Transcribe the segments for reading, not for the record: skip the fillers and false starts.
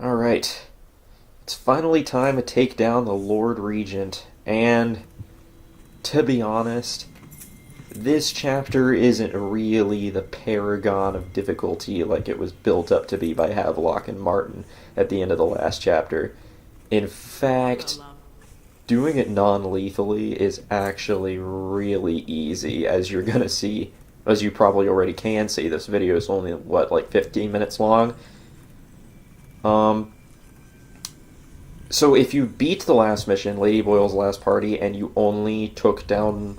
Alright. It's finally time to take down the Lord Regent, and to be honest, this chapter isn't really the paragon of difficulty like it was built up to be by Havelock and Martin at the end of the last chapter. In fact, doing it non-lethally is actually really easy, as you're gonna see, as you probably already can see. This video is only, what, like 15 minutes long? So if you beat the last mission, Lady Boyle's last party, and you only took down...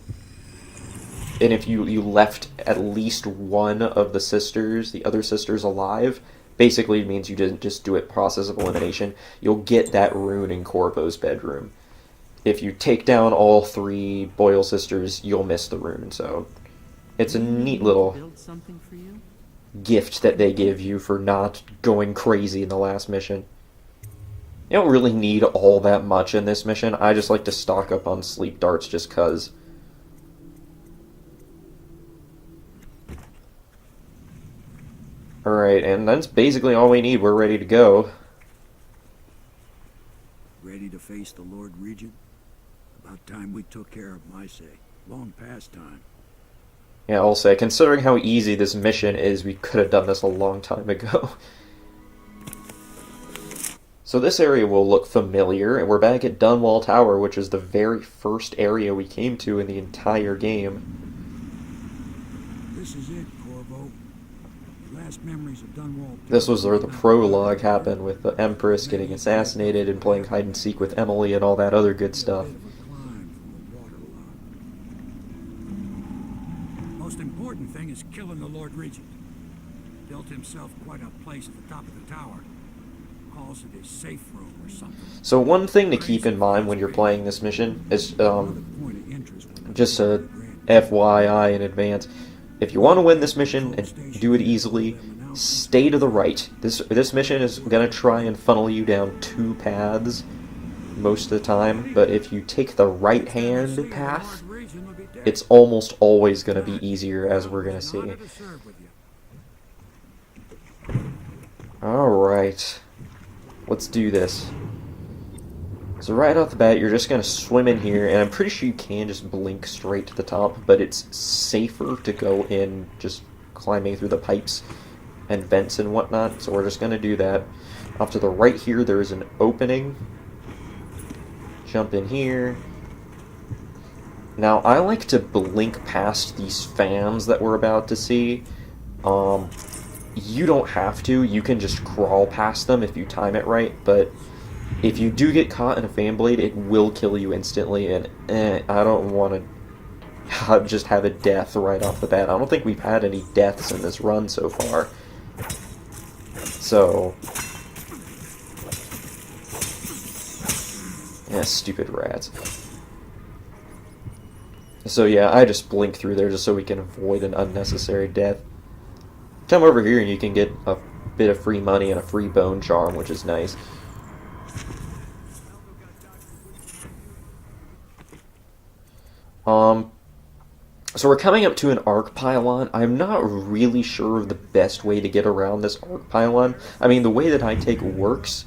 And if you left at least one of the sisters, the other sisters, alive, basically it means you didn't just do it process of elimination, you'll get that rune in Corvo's bedroom. If you take down all three Boyle sisters, you'll miss the rune, so... It's a neat little gift that they give you for not going crazy in the last mission. You don't really need all that much in this mission. I just like to stock up on sleep darts just cuz. Alright, and that's basically all we need. We're ready to go. Ready to face the Lord Regent? About time we took care of my say. Long past time. Yeah, I'll say, considering how easy this mission is, we could have done this a long time ago. So this area will look familiar, and we're back at Dunwall Tower, which is the very first area we came to in the entire game. This is it, Corvo. Last memories of Dunwall. This was where the prologue happened, with the Empress getting assassinated and playing hide-and-seek with Emily and all that other good stuff. Most important thing is killing the Lord Regent. Built himself quite a place at the top of the tower. Calls it his safe room or something. So one thing to keep in mind when you're playing this mission is, just a FYI in advance, if you want to win this mission and do it easily, stay to the right. This mission is going to try and funnel you down two paths most of the time, but if you take the right-hand path, it's almost always going to be easier, as we're going to see. Alright. Let's do this. So right off the bat, you're just going to swim in here, and I'm pretty sure you can just blink straight to the top, but it's safer to go in just climbing through the pipes and vents and whatnot, so we're just going to do that. Off to the right here, there is an opening. Jump in here. Now, I like to blink past these fans that we're about to see. You don't have to. You can just crawl past them if you time it right, but if you do get caught in a fan blade, it will kill you instantly, and I don't want to just have a death right off the bat. I don't think we've had any deaths in this run so far. So... yeah, stupid rats. So yeah, I just blink through there just so we can avoid an unnecessary death. Come over here and you can get a bit of free money and a free bone charm, which is nice. So we're coming up to an arc pylon. I'm not really sure of the best way to get around this arc pylon. I mean, the way that I take works,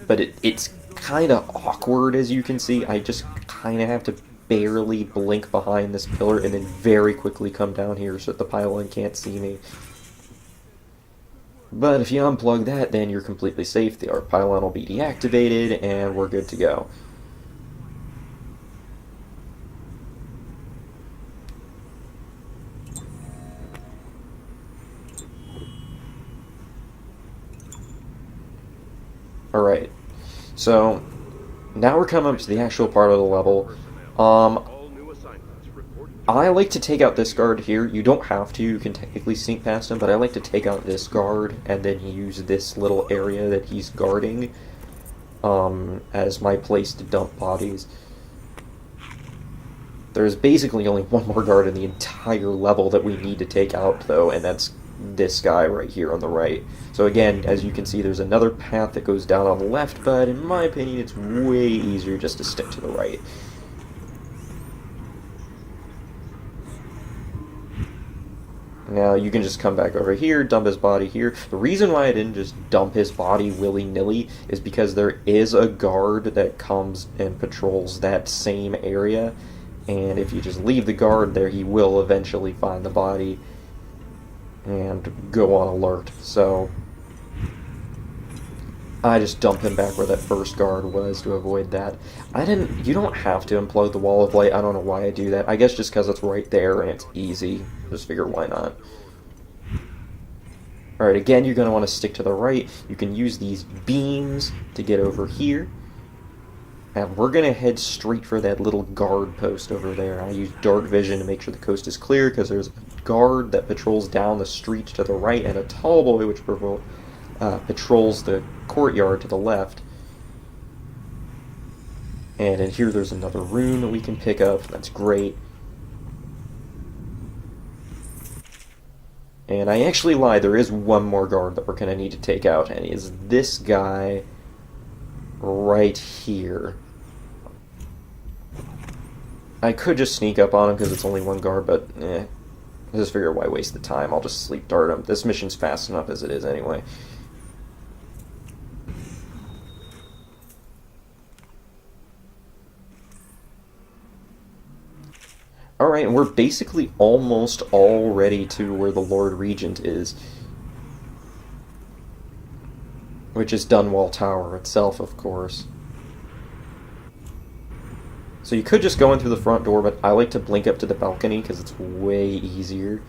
but it's kind of awkward, as you can see. I just kind of have to barely blink behind this pillar and then very quickly come down here so that the pylon can't see me. But if you unplug that, then you're completely safe. The arc pylon will be deactivated, and we're good to go. Alright, so now we're coming up to the actual part of the level. I like to take out this guard here. You don't have to, you can technically sneak past him, but I like to take out this guard and then use this little area that he's guarding as my place to dump bodies. There's basically only one more guard in the entire level that we need to take out, though, and that's this guy right here on the right. So again, as you can see, there's another path that goes down on the left, but in my opinion, it's way easier just to stick to the right. Now you can just come back over here, dump his body here. The reason why I didn't just dump his body willy-nilly is because there is a guard that comes and patrols that same area, and if you just leave the guard there, he will eventually find the body and go on alert. So I just dump him back where that first guard was to avoid that. You don't have to implode the wall of light. I don't know why I do that. I guess just because it's right there and it's easy. Just figure why not. Alright, again, you're going to want to stick to the right. You can use these beams to get over here. And we're going to head straight for that little guard post over there. I use dark vision to make sure the coast is clear, because there's a guard that patrols down the street to the right, and a tall boy which patrols the courtyard to the left. And in here there's another rune that we can pick up. That's great. And I actually lied, there is one more guard that we're going to need to take out, and it's this guy right here. I could just sneak up on him because it's only one guard, but I just figure why waste the time. I'll just sleep dart him. This mission's fast enough as it is anyway. Alright, and we're basically almost already to where the Lord Regent is. Which is Dunwall Tower itself, of course. So you could just go in through the front door, but I like to blink up to the balcony because it's way easier.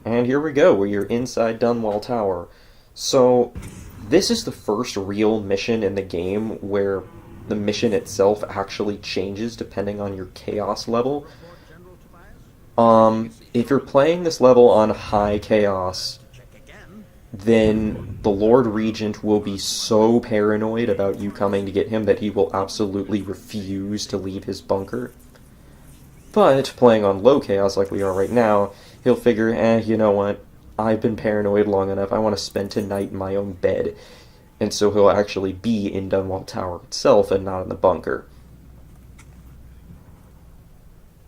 And here we go, where you're inside Dunwall Tower. So, this is the first real mission in the game where the mission itself actually changes depending on your chaos level. If you're playing this level on high chaos, then the Lord Regent will be so paranoid about you coming to get him that he will absolutely refuse to leave his bunker. But playing on low chaos like we are right now, he'll figure, you know what, I've been paranoid long enough, I want to spend tonight in my own bed. And so he'll actually be in Dunwall Tower itself and not in the bunker.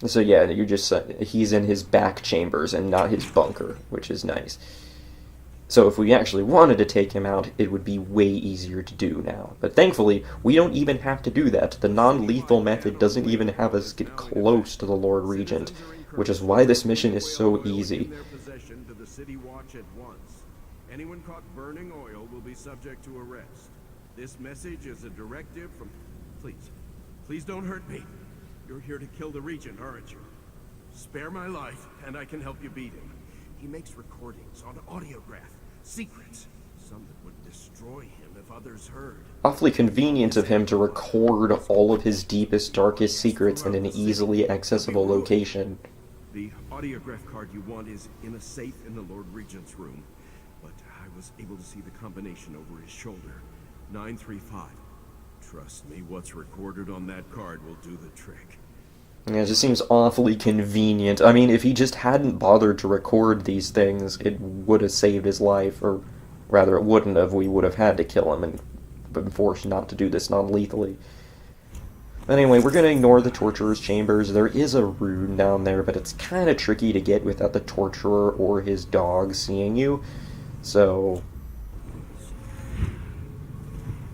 So yeah, he's in his back chambers and not his bunker, which is nice. So if we actually wanted to take him out, it would be way easier to do now. But thankfully, we don't even have to do that. The non-lethal method doesn't even have us get close to the Lord Regent, which is why this mission is so easy. Anyone caught burning oil will be subject to arrest. This message is a directive from... Please don't hurt me. You're here to kill the Regent, aren't you? Spare my life, and I can help you beat him. He makes recordings on audiograph, secrets, some that would destroy him if others heard. Awfully convenient of him to record all of his deepest, darkest secrets in an easily accessible location. The audiograph card you want is in a safe in the Lord Regent's room. But I was able to see the combination over his shoulder. 935. Trust me, what's recorded on that card will do the trick. Yeah, it just seems awfully convenient. I mean, if he just hadn't bothered to record these things, it would have saved his life, or rather it wouldn't have. We would have had to kill him and been forced not to do this non-lethally. Anyway, we're going to ignore the Torturer's chambers. There is a rune down there, but it's kind of tricky to get without the Torturer or his dog seeing you. So,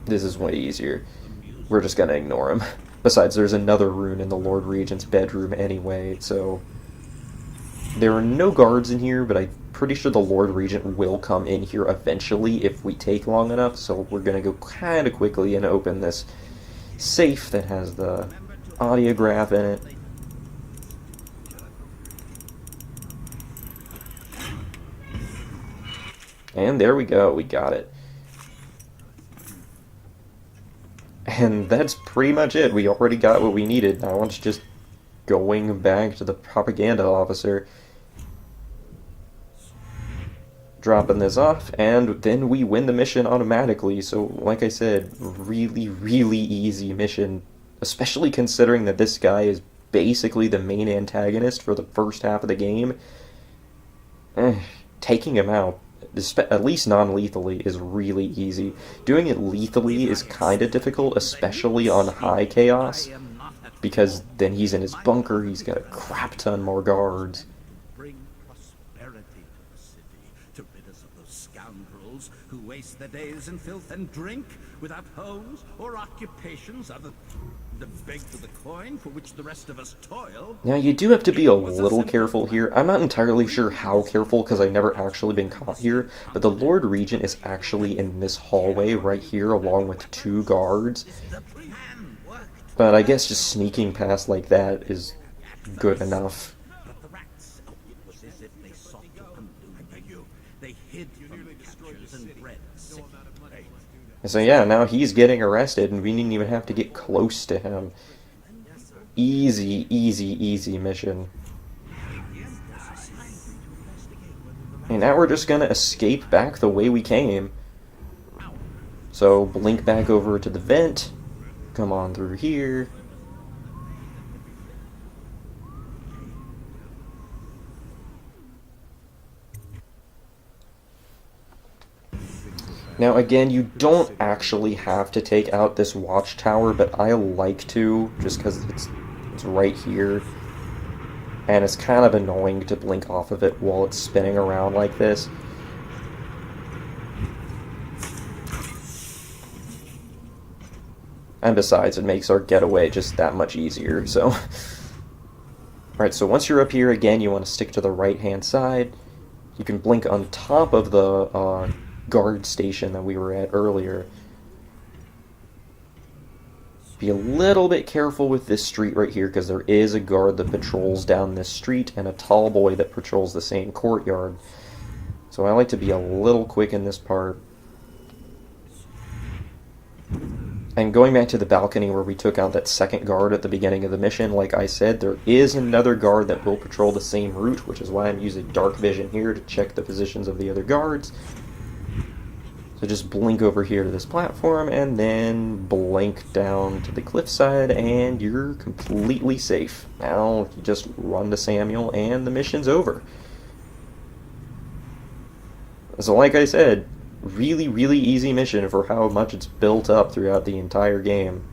this is way easier. We're just gonna ignore him. Besides, there's another rune in the Lord Regent's bedroom anyway, so... There are no guards in here, but I'm pretty sure the Lord Regent will come in here eventually if we take long enough, so we're gonna go kinda quickly and open this safe that has the audiograph in it. And there we go, we got it. And that's pretty much it. We already got what we needed. Now it's just going back to the propaganda officer, dropping this off, and then we win the mission automatically. So, like I said, really, really easy mission, especially considering that this guy is basically the main antagonist for the first half of the game. Taking him out, at least non-lethally, is really easy. Doing it lethally is kind of difficult, especially on high chaos. because then he's in his bunker, he's got a crap ton more guards. Bring prosperity to the city, to rid us of those scoundrels who waste their days in filth and drink, without homes or occupations other than beg for the coin for which the rest of us toil. Now, you do have to be a little careful here. I'm not entirely sure how careful, because I've never actually been caught here, but the Lord Regent is actually in this hallway right here, along with 2 guards. But I guess just sneaking past like that is good enough. But the rats, it was as if they sought to undo you. They hid from the captures and bred sick prey. So yeah, now he's getting arrested, and we didn't even have to get close to him. Easy, easy, easy mission. And now we're just gonna escape back the way we came. So blink back over to the vent. Come on through here. Now again, you don't actually have to take out this watchtower, but I like to, just because it's right here. And it's kind of annoying to blink off of it while it's spinning around like this. And besides, it makes our getaway just that much easier, so... Alright, so once you're up here, again, you want to stick to the right-hand side. You can blink on top of the guard station that we were at earlier. Be a little bit careful with this street right here, because there is a guard that patrols down this street, and a tall boy that patrols the same courtyard. So I like to be a little quick in this part. And going back to the balcony where we took out that second guard at the beginning of the mission, like I said, there is another guard that will patrol the same route, which is why I'm using dark vision here to check the positions of the other guards. So just blink over here to this platform, and then blink down to the cliffside, and you're completely safe. Now, you just run to Samuel, and the mission's over. So like I said, really, really easy mission for how much it's built up throughout the entire game.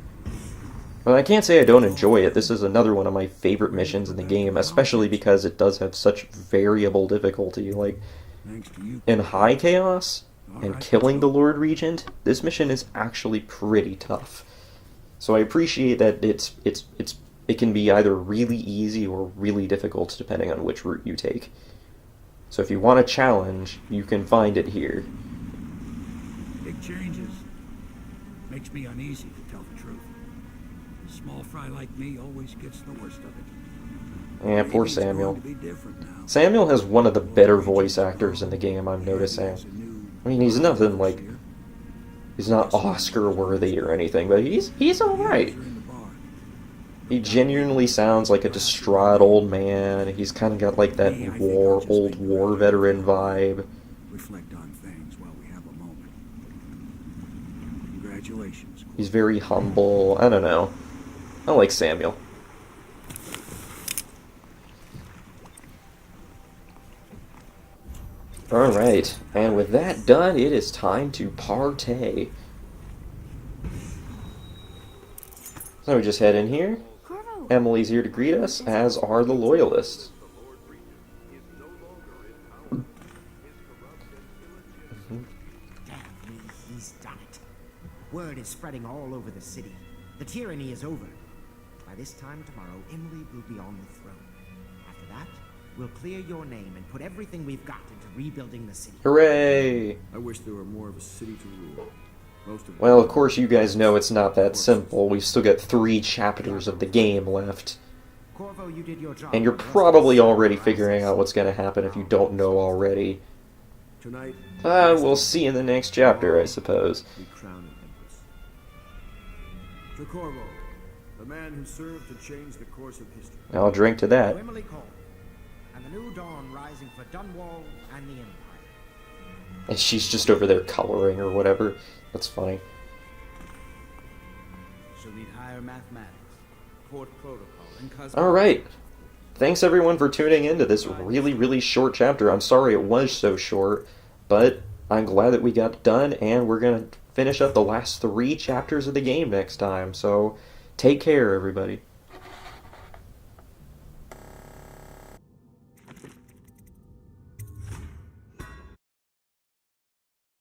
But I can't say I don't enjoy it. This is another one of my favorite missions in the game, especially because it does have such variable difficulty. Like, in high chaos, and killing the Lord Regent, this mission is actually pretty tough. So I appreciate that it can be either really easy or really difficult depending on which route you take. So if you want a challenge, you can find it here. Big changes. Makes me uneasy, to tell the truth. A small fry like me always gets the worst of it. Yeah, poor Maybe it's going Samuel. to be different now. Samuel has one of the better voice actors in the game, I'm noticing. I mean, he's nothing like... He's not Oscar-worthy or anything, but he's alright. He genuinely sounds like a distraught old man. He's kind of got like that old war veteran vibe. Reflect on things while we have a moment. Congratulations. He's very humble. I don't know. I like Samuel. Alright, and with that done, it is time to partay. So we just head in here. Emily's here to greet us, as are the Loyalists. Damn me, he's done it. Word is spreading all over the city. The tyranny is over. By this time tomorrow, Emily will be on the throne. After that, we'll clear your name and put everything we've got into rebuilding the city. Hooray! I wish there were more of a city to rule. Well, of course you guys know it's not that simple. We've still got 3 chapters of the game left. Corvo, you did your job. And you're probably already figuring out what's going to happen if you don't know already. Tonight, We'll see in the next chapter, I suppose. we crown an empress. To Corvo, the man who served to change the course of history. I'll drink to that. To Emily Cole, and the new dawn rising for Dunwall and the Empire. And she's just over there coloring or whatever. That's funny. She'll need higher mathematics, court protocol, and cosmology. Alright. Thanks everyone for tuning in to this really, really short chapter. I'm sorry it was so short, but I'm glad that we got done, and we're going to finish up the last 3 chapters of the game next time. So, take care, everybody.